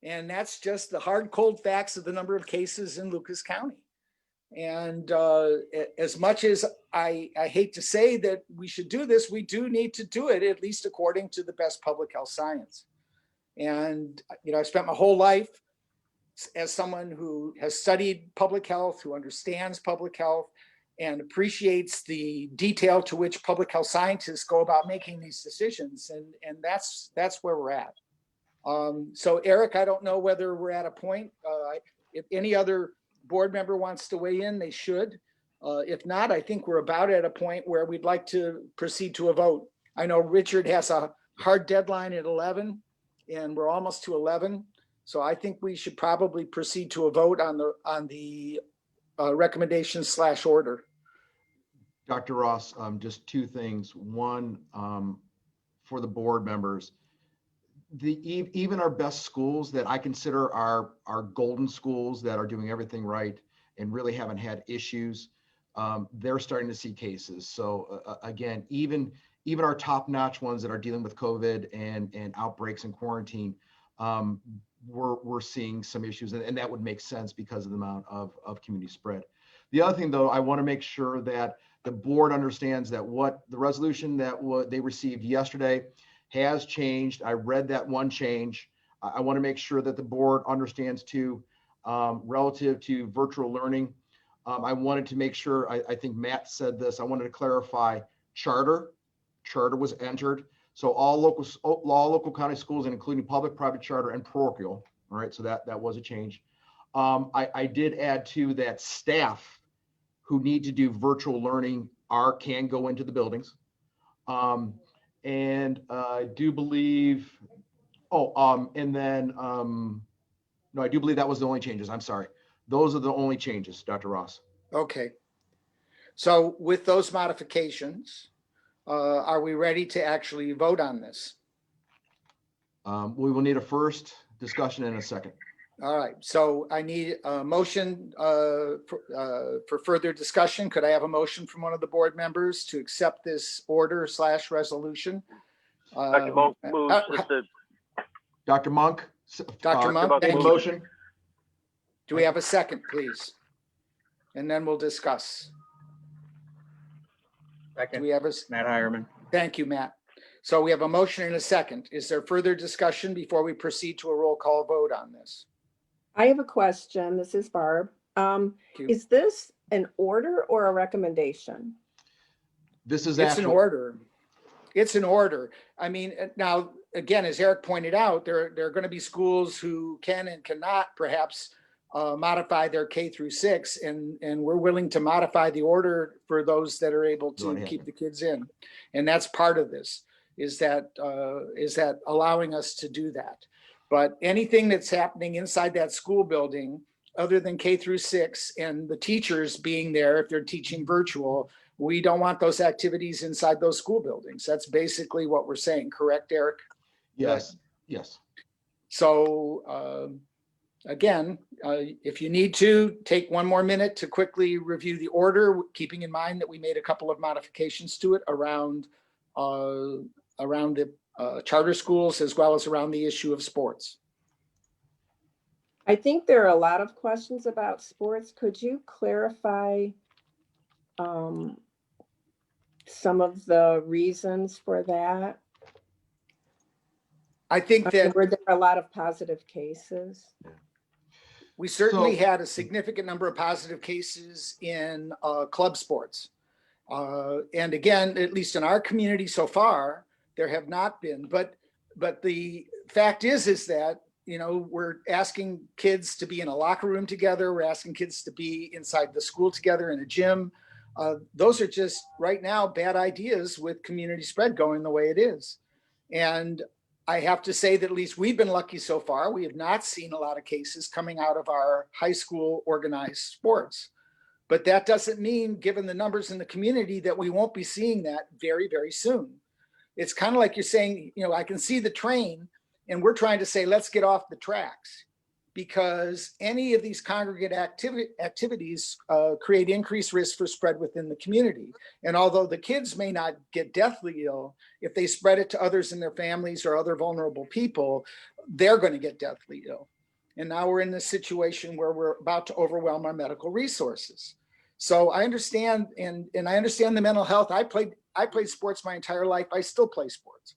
And that's just the hard, cold facts of the number of cases in Lucas County. And as much as I hate to say that we should do this, we do need to do it, at least according to the best public health science. And, I spent my whole life as someone who has studied public health, who understands public health and appreciates the detail to which public health scientists go about making these decisions. And that's where we're at. So Eric, I don't know whether we're at a point, if any other board member wants to weigh in, they should. If not, I think we're about at a point where we'd like to proceed to a vote. I know Richard has a hard deadline at 11 and we're almost to 11. So I think we should probably proceed to a vote on the recommendation / order. Dr. Ross, just two things. One, for the board members, even our best schools that I consider our golden schools that are doing everything right and really haven't had issues, they're starting to see cases. So again, even our top-notch ones that are dealing with COVID and outbreaks and quarantine, we're seeing some issues, and that would make sense because of the amount of community spread. The other thing, though, I want to make sure that the board understands that what the resolution that they received yesterday has changed. I read that one change. I want to make sure that the board understands too, relative to virtual learning. I wanted to make sure, I think Matt said this, I wanted to clarify charter. Charter was entered. So all local county schools, and including public, private, charter, and parochial. All right, so that was a change. I did add to that staff who need to do virtual learning can go into the buildings. And I do believe, no, I do believe that was the only changes. I'm sorry. Those are the only changes, Dr. Ross. Okay. So with those modifications, are we ready to actually vote on this? We will need a first discussion and a second. All right. So I need a motion for further discussion. Could I have a motion from one of the board members to accept this order / resolution? Dr. Monk moves with the. Dr. Monk. Dr. Monk, thank you. Motion. Do we have a second, please? And then we'll discuss. Second. Do we have a Matt Hireman. Thank you, Matt. So we have a motion and a second. Is there further discussion before we proceed to a roll call vote on this? I have a question. This is Barb. Thank you. Is this an order or a recommendation? This is It's an actual, order. It's an order. I mean, now, again, as Eric pointed out, there are going to be schools who can and cannot perhaps modify their K through 6, and we're willing to modify the order for those that are able Go to ahead. keep the kids in. And that's part of this, is that allowing us to do that. But anything that's happening inside that school building, other than K through 6 and the teachers being there, if they're teaching virtual, we don't want those activities inside those school buildings. That's basically what we're saying. Correct, Eric? yes, yes. So again, if you need to take one more minute to quickly review the order, keeping in mind that we made a couple of modifications to it around the charter schools, as well as around the issue of sports. I think there are a lot of questions about sports. Could you clarify some of the reasons for that? I think that Were there a lot of positive cases? we certainly So- had a significant number of positive cases in club sports. And again, at least in our community so far, there have not been. But the fact is that, you know, we're asking kids to be in a locker room together. We're asking kids to be inside the school together in a gym. Those are just right now bad ideas with community spread going the way it is. And I have to say that at least we've been lucky so far. We have not seen a lot of cases coming out of our high school organized sports. But that doesn't mean, given the numbers in the community, that we won't be seeing that very, very soon. It's kind of like you're saying, you know, I can see the train and we're trying to say, let's get off the tracks, because any of these congregate activities create increased risk for spread within the community. And although the kids may not get deathly ill, if they spread it to others in their families or other vulnerable people, they're going to get deathly ill. And now we're in this situation where we're about to overwhelm our medical resources. So I understand, and I understand the mental health. I played sports my entire life. I still play sports.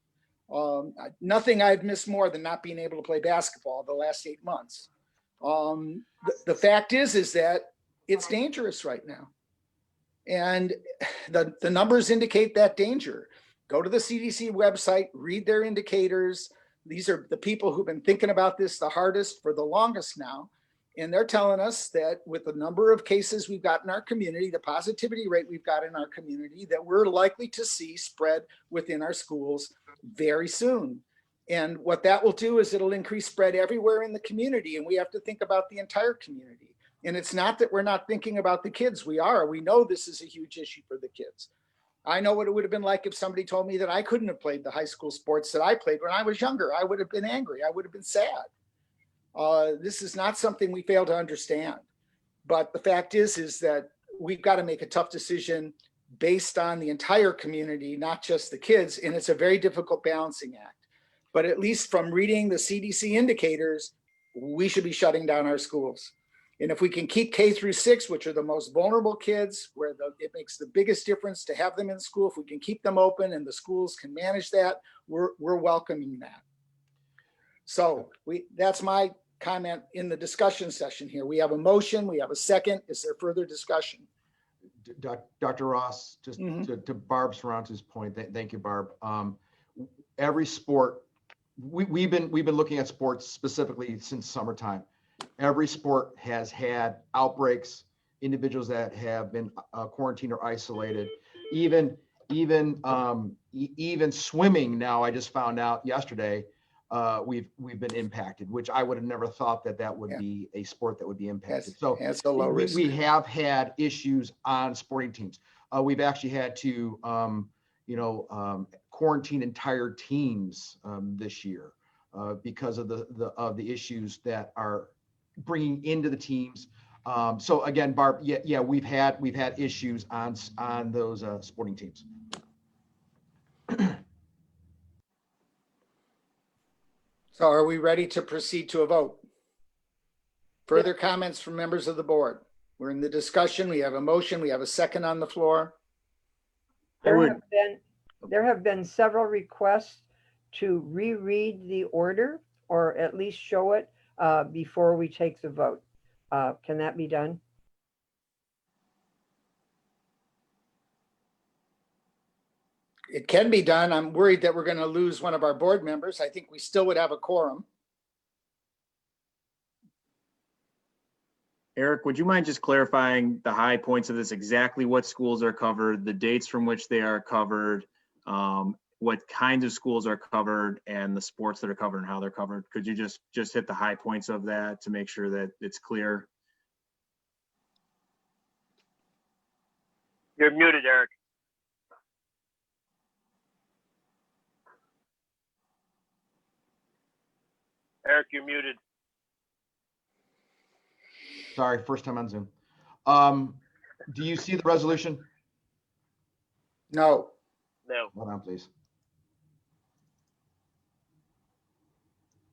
Nothing I've missed more than not being able to play basketball the last 8 months. The fact is that it's dangerous right now. And the numbers indicate that danger. Go to the CDC website, read their indicators. These are the people who've been thinking about this the hardest for the longest now. And they're telling us that with the number of cases we've got in our community, the positivity rate we've got in our community, that we're likely to see spread within our schools very soon. And what that will do is it'll increase spread everywhere in the community. And we have to think about the entire community. And it's not that we're not thinking about the kids. We are. We know this is a huge issue for the kids. I know what it would have been like if somebody told me that I couldn't have played the high school sports that I played when I was younger. I would have been angry. I would have been sad. This is not something we fail to understand. But the fact is that we've got to make a tough decision based on the entire community, not just the kids. And it's a very difficult balancing act. But at least from reading the CDC indicators, we should be shutting down our schools. And if we can keep K through 6, which are the most vulnerable kids, where it makes the biggest difference to have them in school, if we can keep them open and the schools can manage that, we're welcoming that. So that's my comment in the discussion session here. We have a motion, we have a second. Is there further discussion? Dr. Ross, just to Barb Ferrante's point, thank you, Barb. Every sport, we've been looking at sports specifically since summertime. Every sport has had outbreaks, individuals that have been quarantined or isolated. Even swimming now, I just found out yesterday, we've been impacted, which I would have never thought that would be a sport that would be impacted. So it's a low risk. We have had issues on sporting teams. We've actually had to, quarantine entire teams this year because of the issues that are bringing into the teams. So again, Barb, yeah, we've had issues on those sporting teams. So are we ready to proceed to a vote? Further comments from members of the board? We're in the discussion. We have a motion. We have a second on the floor. There have been There have been several requests to reread the order or at least show it before we take the vote. Can that be done? It can be done. I'm worried that we're going to lose one of our board members. I think we still would have a quorum. Eric, would you mind just clarifying the high points of this, exactly what schools are covered, the dates from which they are covered, what kinds of schools are covered, and the sports that are covered and how they're covered? Could you just hit the high points of that to make sure that it's clear? You're muted, Eric. Eric, you're muted. Sorry, first time on Zoom. Do you see the resolution? No. No. Hold on, please.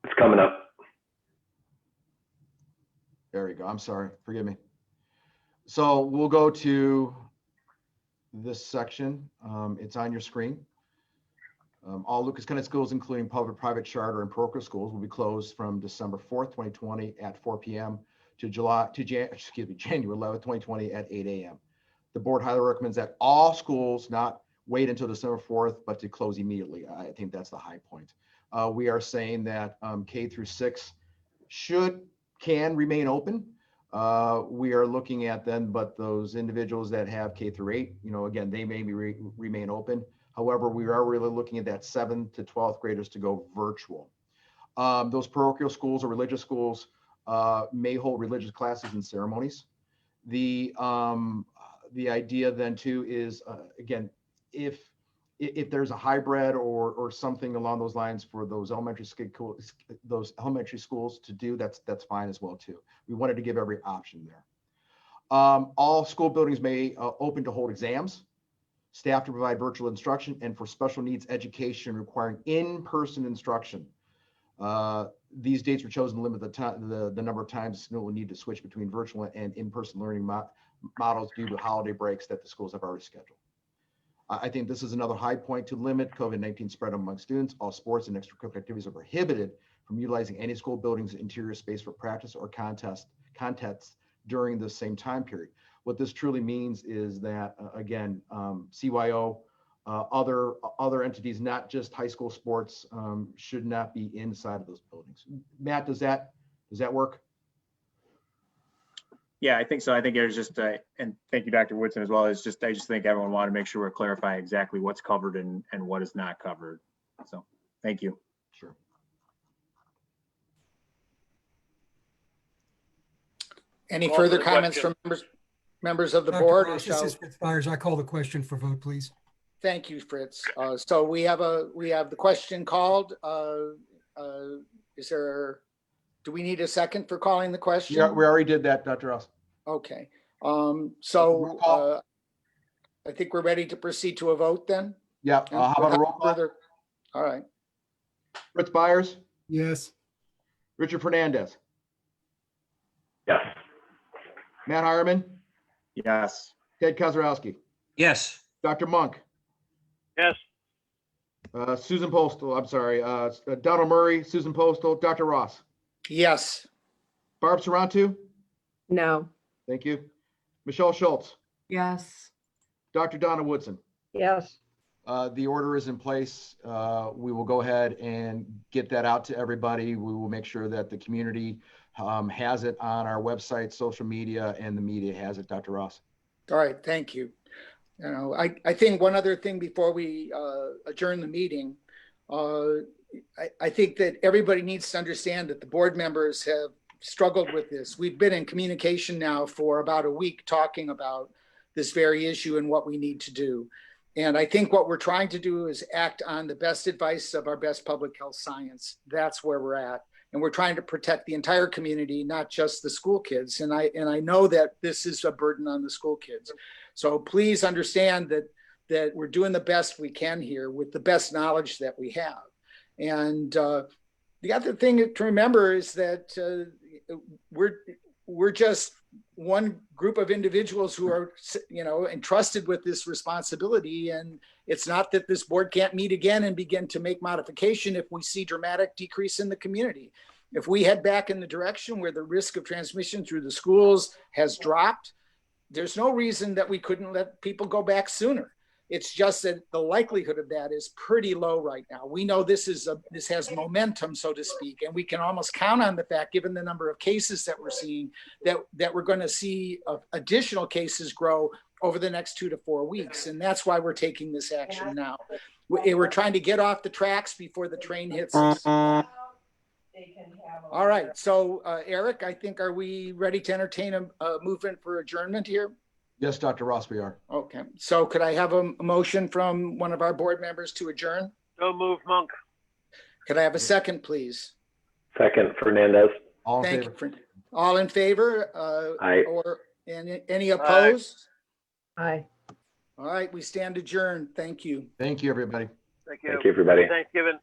It's coming up. There we go. I'm sorry. Forgive me. So we'll go to this section. It's on your screen. All Lucas County schools, including public, private, charter, and parochial schools, will be closed from December 4th, 2020 at 4 p.m. to January 11th, 2020 at 8 a.m. The board highly recommends that all schools not wait until December 4th, but to close immediately. I think that's the high point. We are saying that K through 6 can remain open. We are looking at then, but those individuals that have K through 8, again, they may remain open. However, we are really looking at that 7th to 12th graders to go virtual. Those parochial schools or religious schools may hold religious classes and ceremonies. The idea then too is, again, if there's a hybrid or something along those lines for those elementary schools to do, that's fine as well too. We wanted to give every option there. All school buildings may open to hold exams, staff to provide virtual instruction, and for special needs education requiring in-person instruction. These dates were chosen to limit the number of times the student will need to switch between virtual and in-person learning models due to holiday breaks that the schools have already scheduled. I think this is another high point to limit COVID-19 spread among students. All sports and extracurricular activities are prohibited from utilizing any school building's interior space for practice or contests during the same time period. What this truly means is that, again, CYO, other entities, not just high school sports, should not be inside of those buildings. Matt, does that work? Yeah, I think so. I think there's just, and thank you, Dr. Woodson, as well. I just think everyone wanted to make sure we're clarifying exactly what's covered and what is not covered. So thank you. Sure. Any Call further for the comments question. from members of the Dr. board? Ross, this is Fritz Byers. I call the question for vote, please. Thank you, Fritz. So we have the question called. Do we need a second for calling the question? Yeah, we already did that, Dr. Ross. Okay. Roll So call. I think we're ready to proceed to a vote then. Yeah. How about a roll call? All right. Fritz Byers, Yes. Richard Fernandez, Yes. Matt Hireman, Yes. Ted Kozarowski, Yes. Dr. Monk, Yes. Susan Postal, I'm sorry, Donald Murray, Susan Postal, Dr. Ross, Yes. Barb Sarantu, No. thank you, Michelle Schultz, Yes. Dr. Donna Woodson. Yes. The order is in place. We will go ahead and get that out to everybody. We will make sure that the community has it on our website, social media, and the media has it, Dr. Ross. All right. Thank you. I think one other thing before we adjourn the meeting, I think that everybody needs to understand that the board members have struggled with this. We've been in communication now for about a week talking about this very issue and what we need to do. And I think what we're trying to do is act on the best advice of our best public health science. That's where we're at. And we're trying to protect the entire community, not just the school kids. And I know that this is a burden on the school kids. So please understand that we're doing the best we can here with the best knowledge that we have. And the other thing to remember is that we're just one group of individuals who are, entrusted with this responsibility. And it's not that this board can't meet again and begin to make modification if we see dramatic decrease in the community. If we head back in the direction where the risk of transmission through the schools has dropped, there's no reason that we couldn't let people go back sooner. It's just that the likelihood of that is pretty low right now. We know this has momentum, so to speak, and we can almost count on the fact, given the number of cases that we're seeing, that we're going to see additional cases grow over the next 2 to 4 weeks. And that's why we're taking this action now. We're trying to get off the tracks before the train hits us. All right. So, Eric, I think, are we ready to entertain a movement for adjournment here? Yes, Dr. Ross, we are. Okay. So could I have a motion from one of our board members to adjourn? So moved, Monk. Could I have a second, please? Second, Fernandez. All in Thank favor? you. All in favor? Aye. Or any opposed? Aye. All right, we stand adjourned. Thank you. Thank you, everybody. Thank you. Thank you, everybody. Thanksgiving.